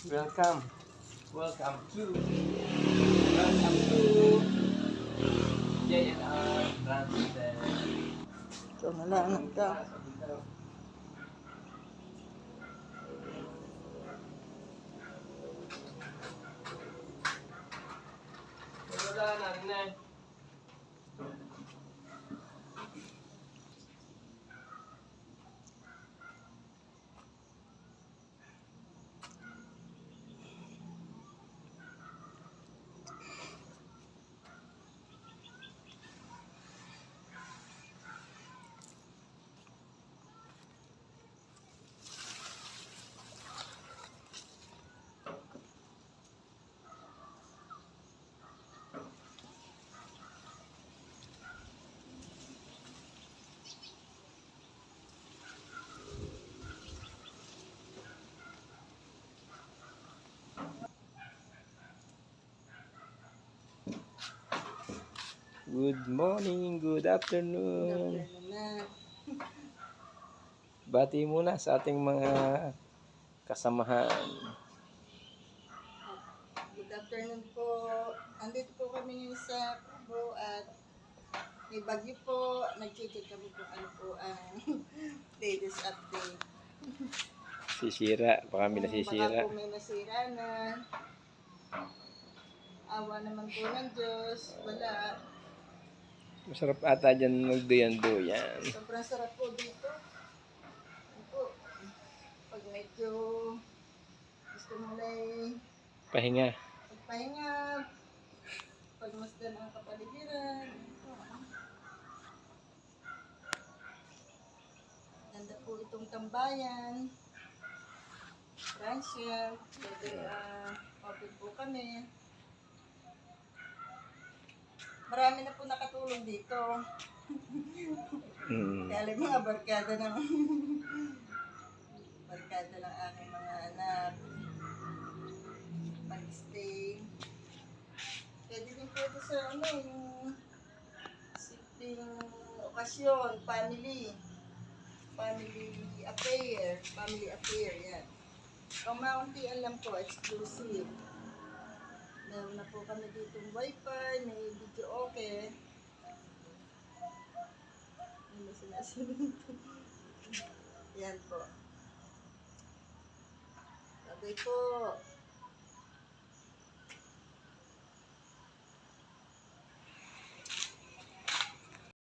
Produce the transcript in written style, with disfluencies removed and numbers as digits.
Welcome. Welcome to JNR Transit. Ito na lang ito. Wala na rin eh. Good morning, good afternoon. Bati muna sa ating mga kasamahan. Good afternoon po. Andito po kami ngayon sa Kubo at may bagyo po. Nag-check kami kung ano po ang latest update. Sisira, baka may nasisira. Baka po may nasira na. Awa naman po ng Diyos. Wala. Masarap ata dyan magduyan-duyan. Sobrang sarap po dito. Ano po, pag medyo gusto mo lang Pahinga. pagpahinga, pagmasdan ang kapaligiran. Ganda po itong tambayan. Transient. Pwede open po kami. Marami na po nakatulong dito. Kaya lang mga barkada ng barkada ng aking mga anak. Pag-stay. Pwede din po ito sa ano, yung simpleng okasyon, family affair, yan. Pang-mountain lang po, exclusive. Meron na po kami dito wifi, may video okay. May sinasabi ito. Yan po. Sabi po,